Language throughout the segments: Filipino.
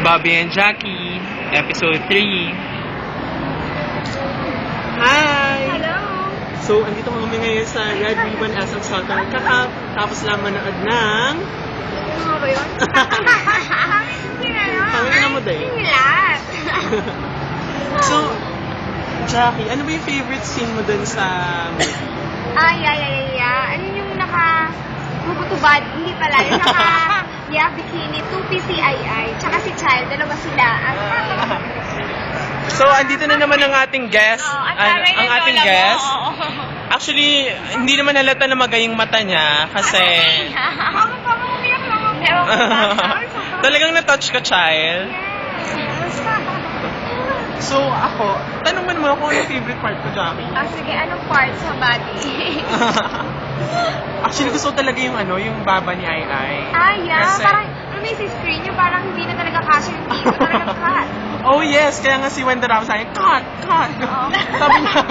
Bobby and Jackie, episode 3. Hi! Hello! So, andito kami ngayon sa Red Ribbon SM Southern Kakap. Tapos lang manood ng... Ano ba yun? Pangin mo din. Lahat! So, Jackie, ano ba yung favorite scene mo dun sa movie? Ano yung bubutubad? Hindi pala. Yung bikini, 2PCII. Tsaka si Child, dalawa sila. So, andito na naman ang ating guest. Ang ating guest. Actually, hindi naman halata na magayang mata niya kasi... Talagang na-touch ka, Child. So, ako, tanong mo naman ako yung favorite part ko, Jackie. Sige, anong part sa body? Actually, gusto ko talaga yung yung baba ni Ai Ai. Kasi... Parang, may screen yung parang hindi na talaga kasha yung dito. Talagang cut. Oh yes, kaya nga si Wenda Ramos sabi, cut! Oo. Sabi niya,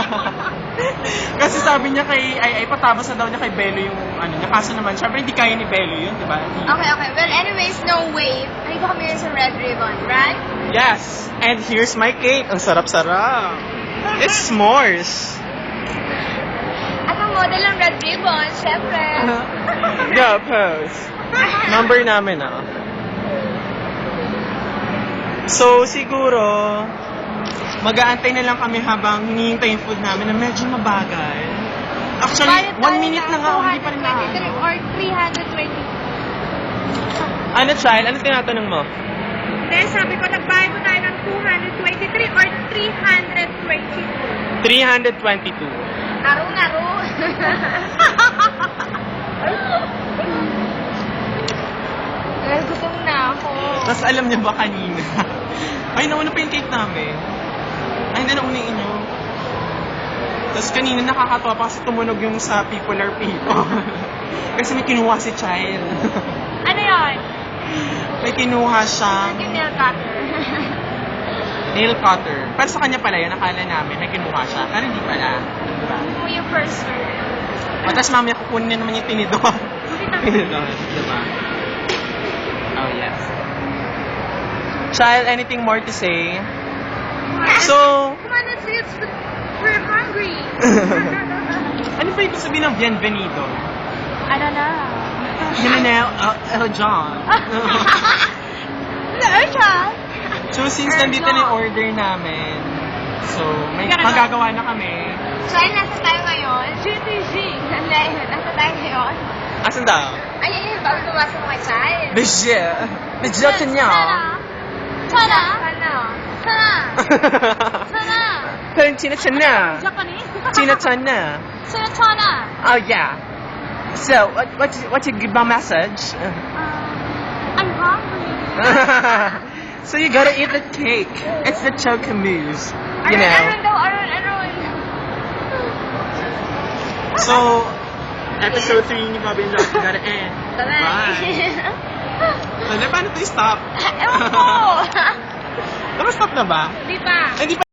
kasi sabi niya kay Ai Ai, patabas na daw niya kay Bello yung niya. Kaso naman, syempre hindi kaya ni Bello yun, di ba? Okay. Well, anyways, no wave. Nandito kami yun sa Red Ribbon, right? Yes! And here's my cake. Ang sarap-sarap. It's s'mores. At ang model ng Red Ribbon, syempre. Go, pose. Number namin, So, siguro, mag-aantay na lang kami habang hinihintay yung food namin na medyo mabagal. Actually, 1 minute lang ako, hindi pa rin na. Or 320. Ano, Child? Ano tinatanong mo? Then, sabi ko, nagbayad ko tayo ng 223 or 322. 322. Naro. Well, gutom na ako. Tapos alam niyo ba kanina? Ay, nauna pa yung cake namin. Ay, hindi nauna yung inyo. Tapos kanina nakakatawa pa kasi tumunog yung sa People Are People. Kasi may kinuha si Child. Ano yun? May kinuha siyang Yung nail cutter. nail cutter. Pero sa kanya pala yun, nakala namin may kinuha siya. Pero hindi pala. Diba? Mo yung first word. Tapos mamaya kukunin niya naman yung tinidor. Tinidor, diba? Oh, yes. Child, anything more to say? So, Come on, we're hungry. ano ba ibig sabihin ng bienvenido? I don't know. John. John. So, since nandito na yung order namin, so, may magagawa na kami. So, nasa tayo ngayon? GTG. Nasa tayo ngayon? Asan daw? Ayun, bago pumasok mo kay Child. Medyo niya. Sana. China. Japanese? China. Oh, yeah. So, what's your goodbye message? I'm hungry. So, you gotta eat the cake. It's the chocamoose. You know. Aron. So, episode 3 ni Bobby and Jackie gotta end. Bye. Paano to stop? Ewan ko. Stop na ba? Di pa. Hindi pa.